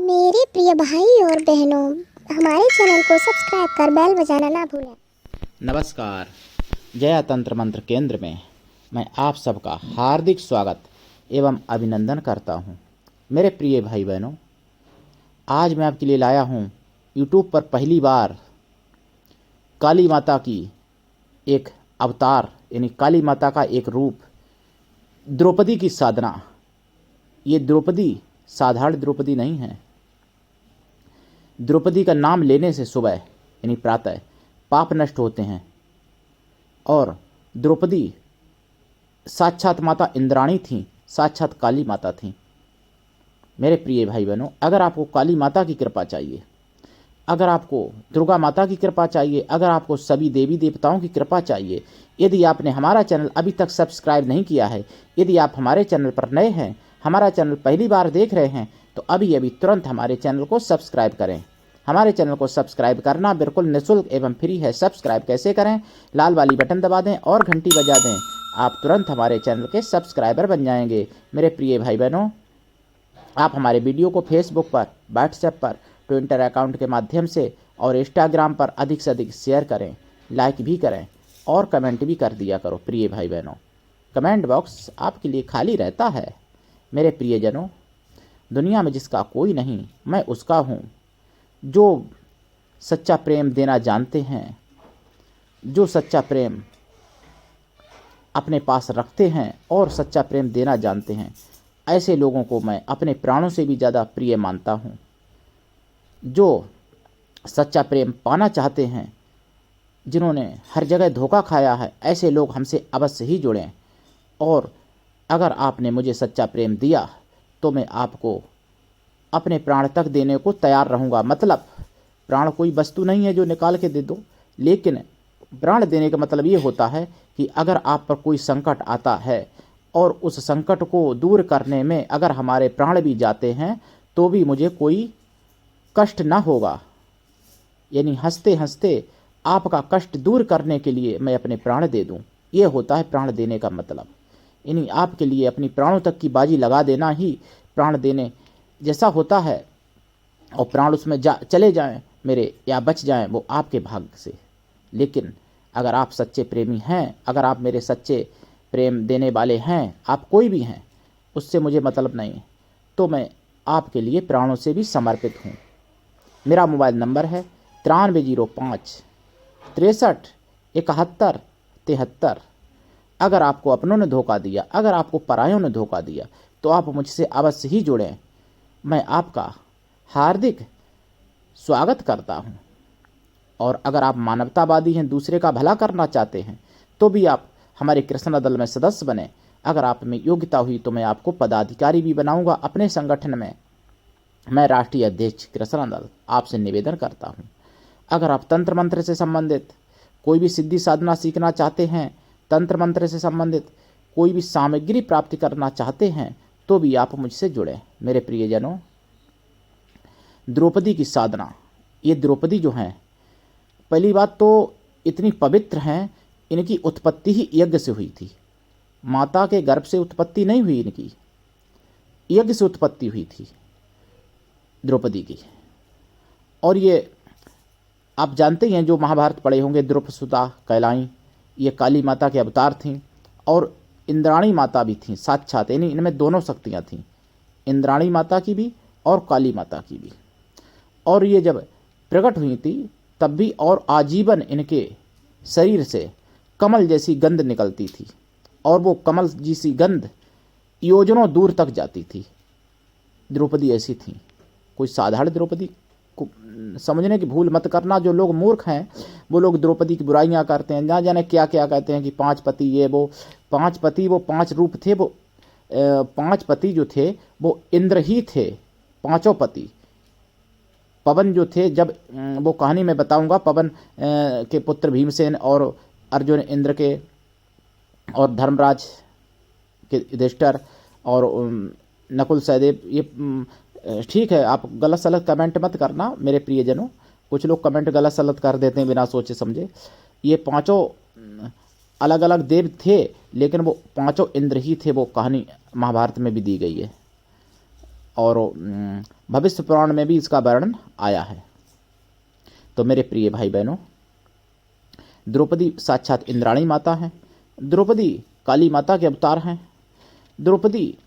मेरे प्रिय भाई और बहनों, हमारे चैनल को सब्सक्राइब कर बेल बजाना ना भूलें। नमस्कार। जया तंत्र मंत्र केंद्र में मैं आप सबका हार्दिक स्वागत एवं अभिनंदन करता हूं। मेरे प्रिय भाई बहनों, आज मैं आपके लिए लाया हूं यूट्यूब पर पहली बार काली माता की एक अवतार यानी काली माता का एक रूप, द्रौपदी की साधना। ये द्रौपदी साधारण द्रौपदी नहीं है। द्रौपदी का नाम लेने से सुबह यानी प्रातः पाप नष्ट होते हैं और द्रौपदी साक्षात माता इंद्राणी थीं, साक्षात काली माता थीं। मेरे प्रिय भाई बहनों, अगर आपको काली माता की कृपा चाहिए, अगर आपको दुर्गा माता की कृपा चाहिए, अगर आपको सभी देवी देवताओं की कृपा चाहिए, यदि आपने हमारा चैनल अभी तक सब्सक्राइब नहीं किया है, यदि आप हमारे चैनल पर नए हैं, हमारा चैनल पहली बार देख रहे हैं, तो अभी तुरंत हमारे चैनल को सब्सक्राइब करें। हमारे चैनल को सब्सक्राइब करना बिल्कुल निःशुल्क एवं फ्री है। सब्सक्राइब कैसे करें? लाल वाली बटन दबा दें और घंटी बजा दें। आप तुरंत हमारे चैनल के सब्सक्राइबर बन जाएंगे। मेरे प्रिय भाई बहनों, आप हमारे वीडियो को फेसबुक पर, व्हाट्सएप पर, ट्विटर अकाउंट के माध्यम से और इंस्टाग्राम पर अधिक से अधिक शेयर करें, लाइक भी करें और कमेंट भी कर दिया करो। प्रिय भाई बहनों, कमेंट बॉक्स आपके लिए खाली रहता है। मेरे प्रियजनों, दुनिया में जिसका कोई नहीं, मैं उसका हूँ। जो सच्चा प्रेम देना जानते हैं, जो सच्चा प्रेम अपने पास रखते हैं और सच्चा प्रेम देना जानते हैं, ऐसे लोगों को मैं अपने प्राणों से भी ज़्यादा प्रिय मानता हूँ। जो सच्चा प्रेम पाना चाहते हैं, जिन्होंने हर जगह धोखा खाया है, ऐसे लोग हमसे अवश्य ही जुड़ें। और अगर आपने मुझे सच्चा प्रेम दिया तो मैं आपको अपने प्राण तक देने को तैयार रहूँगा। मतलब प्राण कोई वस्तु नहीं है जो निकाल के दे दो, लेकिन प्राण देने का मतलब ये होता है कि अगर आप पर कोई संकट आता है और उस संकट को दूर करने में अगर हमारे प्राण भी जाते हैं तो भी मुझे कोई कष्ट ना होगा। यानी हंसते हंसते आपका कष्ट दूर करने के लिए मैं अपने प्राण दे दूं। ये होता है प्राण देने का मतलब। यानी आपके लिए अपनी प्राणों तक की बाजी लगा देना ही प्राण देने जैसा होता है। और प्राण उसमें चले जाएं मेरे या बच जाएं, वो आपके भाग्य से। लेकिन अगर आप सच्चे प्रेमी हैं, अगर आप मेरे सच्चे प्रेम देने वाले हैं, आप कोई भी हैं, उससे मुझे मतलब नहीं, तो मैं आपके लिए प्राणों से भी समर्पित हूँ। मेरा मोबाइल नंबर है 9305 63 71 73। अगर आपको अपनों ने धोखा दिया, अगर आपको परायों ने धोखा दिया, तो आप मुझसे अवश्य ही जुड़ें। मैं आपका हार्दिक स्वागत करता हूं। और अगर आप मानवतावादी हैं, दूसरे का भला करना चाहते हैं, तो भी आप हमारे कृष्णा दल में सदस्य बने। अगर आप में योग्यता हुई तो मैं आपको पदाधिकारी भी बनाऊंगा अपने संगठन में। मैं राष्ट्रीय अध्यक्ष कृष्णा दल आपसे निवेदन करता हूं। अगर आप तंत्र मंत्र से संबंधित कोई भी सिद्धि साधना सीखना चाहते हैं, तंत्र मंत्र से संबंधित कोई भी सामग्री प्राप्त करना चाहते हैं, तो भी आप मुझसे जुड़ें। मेरे प्रियजनों, द्रौपदी की साधना, ये द्रौपदी जो हैं, पहली बात तो इतनी पवित्र हैं, इनकी उत्पत्ति ही यज्ञ से हुई थी। माता के गर्भ से उत्पत्ति नहीं हुई, इनकी यज्ञ से उत्पत्ति हुई थी द्रौपदी की। और ये आप जानते हैं, जो महाभारत पढ़े होंगे, द्रौपदसुता कहलाई, ये काली माता के अवतार थीं और इंद्राणी माता भी थीं साक्षात। यानी इनमें दोनों शक्तियाँ थीं, इंद्राणी माता की भी और काली माता की भी। और ये जब प्रकट हुई थी तब भी और आजीवन इनके शरीर से कमल जैसी गंध निकलती थी, और वो कमल जैसी गंध योजनों दूर तक जाती थी। द्रौपदी ऐसी थी। कोई साधारण द्रौपदी को समझने की भूल मत करना। जो लोग मूर्ख हैं वो लोग द्रौपदी की बुराइयां करते हैं, ना जाने क्या क्या कहते हैं कि 5 पति, ये वो 5 पति, वो 5 रूप थे। वो 5 पति जो थे वो इंद्र ही थे, पांचों पति। पवन जो थे, जब वो कहानी मैं बताऊंगा, पवन के पुत्र भीमसेन और अर्जुन इंद्र के और धर्मराज के युधिष्ठिर और नकुल सहदेव, ये ठीक है। आप गलत सलत कमेंट मत करना मेरे प्रियजनों। कुछ लोग कमेंट गलत सलत कर देते हैं बिना सोचे समझे। ये पांचों अलग अलग देव थे, लेकिन वो पांचों इंद्र ही थे। वो कहानी महाभारत में भी दी गई है। और भविष्य पुराण में भी इसका वर्णन आया है। तो मेरे प्रिय भाई बहनों, द्रौपदी साक्षात इंद्राणी माता हैं। द्रौपदी काली माता के अवतार हैं। द्रौपदी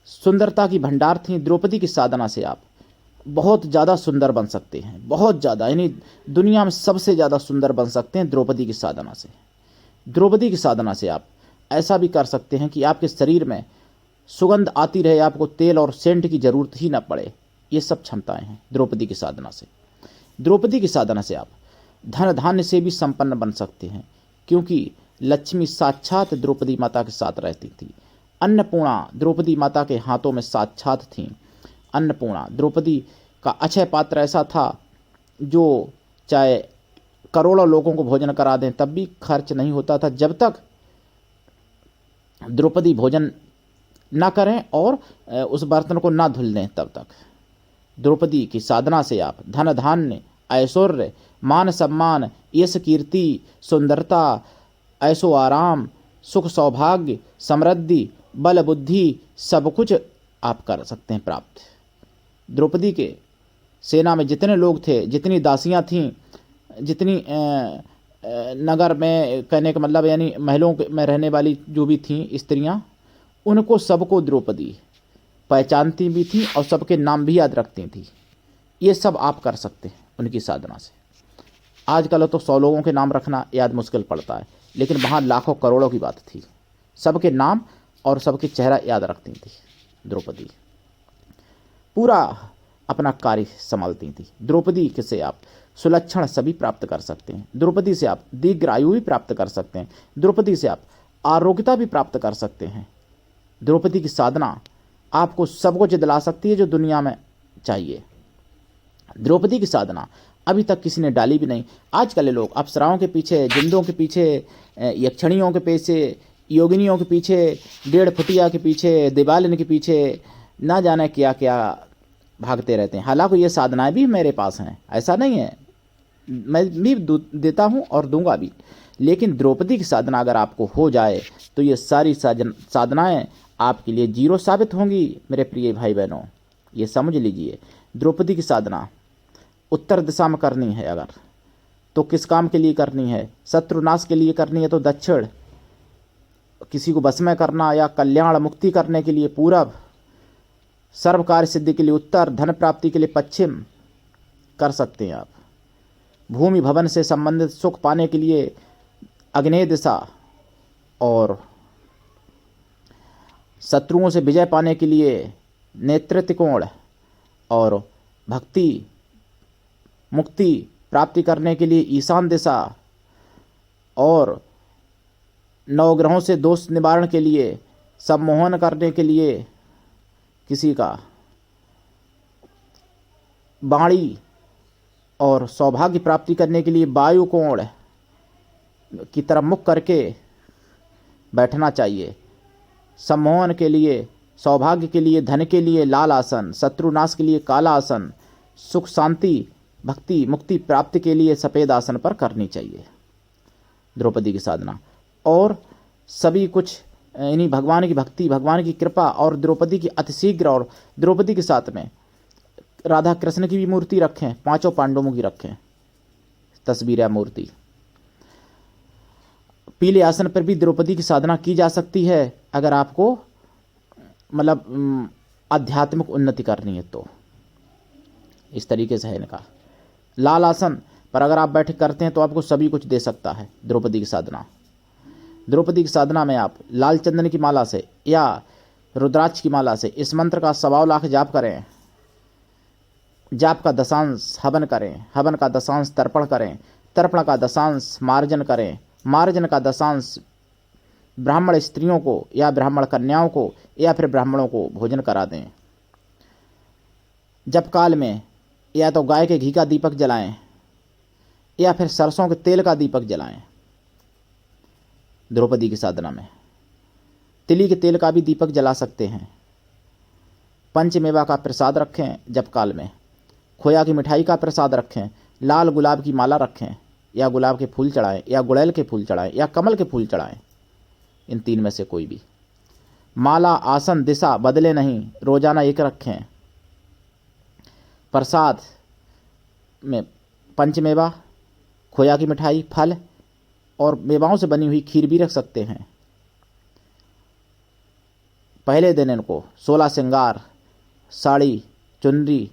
सुंदरता की भंडार थी। द्रौपदी की साधना से आप बहुत ज़्यादा सुंदर बन सकते हैं, बहुत ज़्यादा, यानी दुनिया में सबसे ज़्यादा सुंदर बन सकते हैं द्रौपदी की साधना से। द्रौपदी की साधना से आप ऐसा भी कर सकते हैं कि आपके शरीर में सुगंध आती रहे, आपको तेल और सेंट की ज़रूरत ही न पड़े। ये सब क्षमताएं हैं द्रौपदी की साधना से। द्रौपदी की साधना से आप धन धान्य से भी संपन्न बन सकते हैं, क्योंकि लक्ष्मी साक्षात द्रौपदी माता के साथ रहती थी। अन्नपूर्णा द्रौपदी माता के हाथों में साक्षात थी। अन्नपूर्णा द्रौपदी का अक्षय पात्र ऐसा था जो चाहे करोड़ों लोगों को भोजन करा दें तब भी खर्च नहीं होता था, जब तक द्रौपदी भोजन ना करें और उस बर्तन को ना धुल दें तब तक। द्रौपदी की साधना से आप धन धान्य, ऐश्वर्य, मान सम्मान, यश कीर्ति, सुंदरता, ऐशो आराम, सुख सौभाग्य, समृद्धि, बल बुद्धि, सब कुछ आप कर सकते हैं प्राप्त। द्रौपदी के सेना में जितने लोग थे, जितनी दासियां थीं, जितनी नगर में, कहने का मतलब यानी महलों में रहने वाली जो भी थीं स्त्रियां, उनको सबको द्रौपदी पहचानती भी थी और सबके नाम भी याद रखती थी। ये सब आप कर सकते हैं उनकी साधना से। आजकल तो 100 लोगों के नाम रखना याद मुश्किल पड़ता है, लेकिन वहाँ लाखों करोड़ों की बात थी। सबके नाम और सबके चेहरा याद रखती थी द्रौपदी, पूरा अपना कार्य संभालती थी। द्रौपदी से आप सुलक्षण सभी प्राप्त कर सकते हैं। द्रौपदी से आप दीर्घ आयु भी प्राप्त कर सकते हैं। द्रौपदी से आप आरोग्यता भी प्राप्त कर सकते हैं। द्रौपदी की साधना आपको सब कुछ दिला सकती है जो दुनिया में चाहिए। द्रौपदी की साधना अभी तक किसी ने डाली भी नहीं। आजकल लोग अप्सराओं के पीछे, जिंदों के पीछे, यक्षणियों के पीछे, योगिनियों के पीछे, 1.5 फुटिया के पीछे, दिवालिन के पीछे, ना जाने क्या क्या भागते रहते हैं। हालांकि ये साधनाएं भी मेरे पास हैं, ऐसा नहीं है, मैं भी देता हूँ और दूंगा भी। लेकिन द्रौपदी की साधना अगर आपको हो जाए तो ये सारी साधनाएं आपके लिए जीरो साबित होंगी। मेरे प्रिय भाई बहनों, ये समझ लीजिए। द्रौपदी की साधना उत्तर दिशा में करनी है अगर, तो किस काम के लिए करनी है? शत्रुनाश के लिए करनी है तो दक्षिण, किसी को वश में करना या कल्याण मुक्ति करने के लिए पूरब, सर्व कार्य सिद्धि के लिए उत्तर, धन प्राप्ति के लिए पश्चिम कर सकते हैं आप। भूमि भवन से संबंधित सुख पाने के लिए आग्नेय दिशा, और शत्रुओं से विजय पाने के लिए नेतृत्व कोण, और भक्ति मुक्ति प्राप्ति करने के लिए ईशान दिशा, और नवग्रहों से दोष निवारण के लिए, सम्मोहन करने के लिए किसी का बाणी, और सौभाग्य प्राप्ति करने के लिए वायु कोण की तरफ मुख करके बैठना चाहिए। सम्मोहन के लिए, सौभाग्य के लिए, धन के लिए लाल आसन, शत्रुनाश के लिए काला आसन, सुख शांति भक्ति मुक्ति प्राप्ति के लिए सफ़ेद आसन पर करनी चाहिए द्रौपदी की साधना। और सभी कुछ यानी भगवान की भक्ति, भगवान की कृपा, और द्रौपदी की अतिशीघ्र, और द्रौपदी के साथ में राधा कृष्ण की भी मूर्ति रखें, 5 पांडवों की रखें तस्वीर या मूर्ति। पीले आसन पर भी द्रौपदी की साधना की जा सकती है अगर आपको मतलब आध्यात्मिक उन्नति करनी है तो। इस तरीके से है इनका। लाल आसन पर अगर आप बैठ करते हैं तो आपको सभी कुछ दे सकता है द्रौपदी की साधना। द्रौपदी की साधना में आप लाल चंदन की माला से या रुद्राक्ष की माला से इस मंत्र का 125 लाख जाप करें। जाप का दशांश हवन करें, हवन का दशांश तर्पण करें, तर्पण का दशांश मार्जन करें, मार्जन का दशांश ब्राह्मण स्त्रियों को या ब्राह्मण कन्याओं को या फिर ब्राह्मणों को भोजन करा दें। जप काल में या तो गाय के घी का दीपक जलाएं या फिर सरसों के तेल का दीपक जलाएं। द्रौपदी की साधना में तिली के तेल का भी दीपक जला सकते हैं। पंचमेवा का प्रसाद रखें जप काल में, खोया की मिठाई का प्रसाद रखें, लाल गुलाब की माला रखें या गुलाब के फूल चढ़ाएं या गुड़ैल के फूल चढ़ाएं या कमल के फूल चढ़ाएं, इन 3 में से कोई भी। माला आसन दिशा बदले नहीं, रोजाना एक रखें। प्रसाद में पंचमेवा, खोया की मिठाई, फल और मेवाओं से बनी हुई खीर भी रख सकते हैं। पहले दिन इनको 16 श्रृंगार, साड़ी, चुनरी,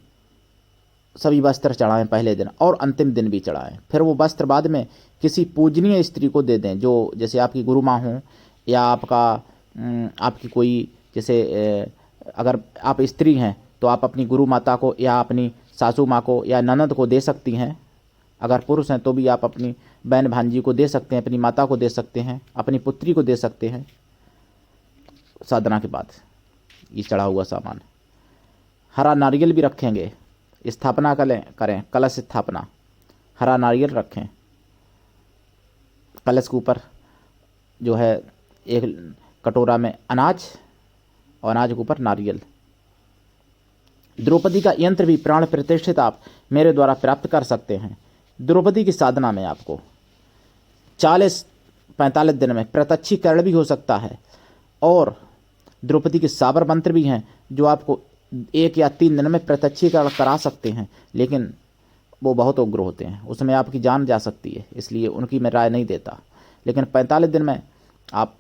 सभी वस्त्र चढ़ाएं पहले दिन, और अंतिम दिन भी चढ़ाएं। फिर वो वस्त्र बाद में किसी पूजनीय स्त्री को दे दें, जो जैसे आपकी गुरु माँ हो या आपकी कोई, जैसे अगर आप स्त्री हैं तो आप अपनी गुरु माता को या अपनी सासू माँ को या ननद को दे सकती हैं। अगर पुरुष हैं तो भी आप अपनी बहन भांजी को दे सकते हैं, अपनी माता को दे सकते हैं, अपनी पुत्री को दे सकते हैं। साधना के बाद ये चढ़ा हुआ सामान, हरा नारियल भी रखेंगे। स्थापना करें, कलश स्थापना, हरा नारियल रखें। कलश के ऊपर जो है एक कटोरा में अनाज और अनाज के ऊपर नारियल। द्रौपदी का यंत्र भी प्राण प्रतिष्ठित आप मेरे द्वारा प्राप्त कर सकते हैं। द्रौपदी की साधना में आपको 40-45 दिन में प्रत्यक्षीकरण भी हो सकता है, और द्रौपदी के साबर मंत्र भी हैं जो आपको 1 या 3 दिन में प्रत्यक्षीकरण करा सकते हैं, लेकिन वो बहुत उग्र होते हैं, उसमें आपकी जान जा सकती है, इसलिए उनकी मैं राय नहीं देता। लेकिन 45 दिन में आप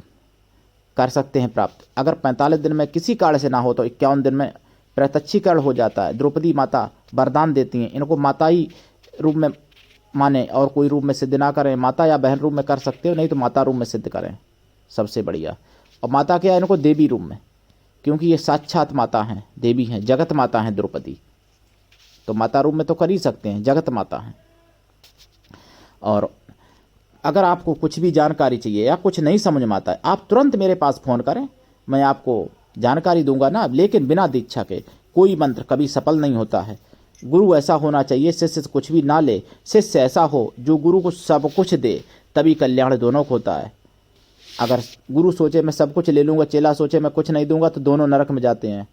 कर सकते हैं प्राप्त। अगर 45 दिन में किसी कारण से ना हो तो 51 दिन में प्रत्यक्षीकरण हो जाता है। द्रौपदी माता वरदान देती हैं, इनको माता ही रूप में माने और कोई रूप में सिद्ध ना करें। माता या बहन रूप में कर सकते हो, नहीं तो माता रूप में सिद्ध करें, सबसे बढ़िया। और माता क्या है, इनको देवी रूप में, क्योंकि ये साक्षात माता हैं, देवी हैं, जगत माता हैं द्रौपदी, तो माता रूप में तो कर ही सकते हैं, जगत माता हैं। और अगर आपको कुछ भी जानकारी चाहिए या कुछ नहीं समझ में आता है, आप तुरंत मेरे पास फ़ोन करें, मैं आपको जानकारी दूंगा ना। लेकिन बिना दीक्षा के कोई मंत्र कभी सफल नहीं होता है। गुरु ऐसा होना चाहिए, शिष्य से कुछ भी ना ले, शिष्य ऐसा हो जो गुरु को सब कुछ दे, तभी कल्याण दोनों को होता है। अगर गुरु सोचे मैं सब कुछ ले लूँगा, चेला सोचे मैं कुछ नहीं दूंगा, तो दोनों नरक में जाते हैं।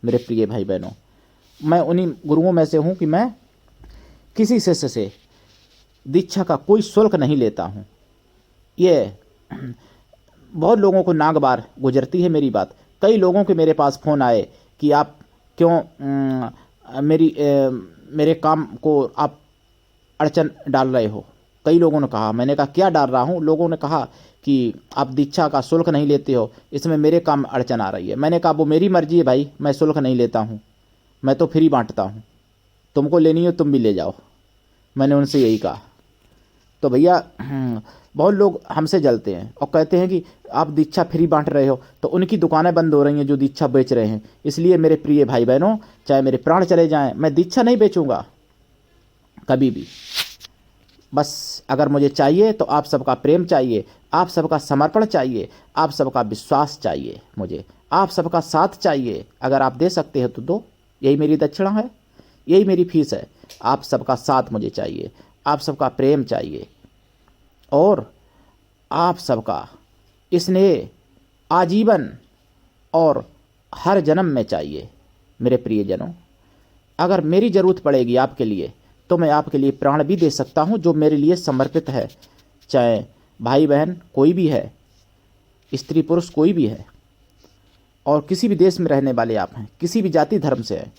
मेरे प्रिय भाई बहनों, मैं उन्हीं गुरुओं में से हूँ कि मैं किसी शिष्य से दीक्षा का कोई शुल्क नहीं लेता हूँ। ये बहुत लोगों को नाग बार गुजरती है मेरी बात। कई लोगों के मेरे पास फ़ोन आए कि आप क्यों मेरे काम को आप अड़चन डाल रहे हो। कई लोगों ने कहा, मैंने कहा क्या डाल रहा हूँ। लोगों ने कहा कि आप दीक्षा का शुल्क नहीं लेते हो, इसमें मेरे काम में अड़चन आ रही है। मैंने कहा वो मेरी मर्जी है भाई, मैं शुल्क नहीं लेता हूँ, मैं तो फ्री बांटता हूँ, तुमको लेनी हो तुम भी ले जाओ। मैंने उनसे यही कहा। तो भैया बहुत लोग हमसे जलते हैं और कहते हैं कि आप दीक्षा फ्री बांट रहे हो, तो उनकी दुकानें बंद हो रही हैं जो दीक्षा बेच रहे हैं। इसलिए मेरे प्रिय भाई बहनों, चाहे मेरे प्राण चले जाएं, मैं दीक्षा नहीं बेचूंगा कभी भी। बस अगर मुझे चाहिए तो आप सबका प्रेम चाहिए, आप सबका समर्पण चाहिए, आप सबका विश्वास चाहिए, मुझे आप सबका साथ चाहिए। अगर आप दे सकते हैं तो दो, यही मेरी दक्षिणा है, यही मेरी फीस है। आप सबका साथ मुझे चाहिए, आप सबका प्रेम चाहिए, और आप सबका स्नेह आजीवन और हर जन्म में चाहिए। मेरे प्रियजनों, अगर मेरी ज़रूरत पड़ेगी आपके लिए तो मैं आपके लिए प्राण भी दे सकता हूँ, जो मेरे लिए समर्पित है। चाहे भाई बहन कोई भी है, स्त्री पुरुष कोई भी है, और किसी भी देश में रहने वाले आप हैं, किसी भी जाति धर्म से हैं,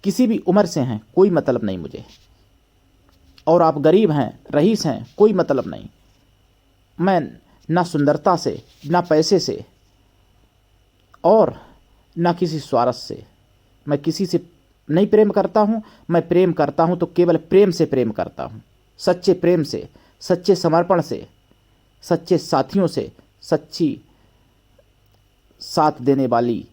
किसी भी उम्र से हैं, कोई मतलब नहीं मुझे। और आप गरीब हैं, रईस हैं, कोई मतलब नहीं। मैं ना सुंदरता से, ना पैसे से, और ना किसी स्वार्थ से, मैं किसी से नहीं प्रेम करता हूँ। मैं प्रेम करता हूँ तो केवल प्रेम से प्रेम करता हूँ, सच्चे प्रेम से, सच्चे समर्पण से, सच्चे साथियों से, सच्ची साथ देने वाली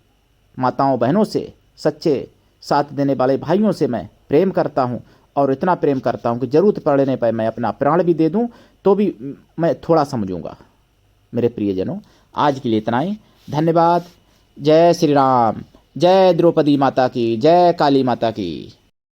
माताओं बहनों से, सच्चे साथ देने वाले भाइयों से मैं प्रेम करता हूँ। और इतना प्रेम करता हूँ कि ज़रूरत पड़ने पर मैं अपना प्राण भी दे दूँ तो भी मैं थोड़ा समझूंगा। मेरे प्रियजनों, आज के लिए इतना ही। धन्यवाद। जय श्री राम। जय द्रौपदी माता की, जय काली माता की।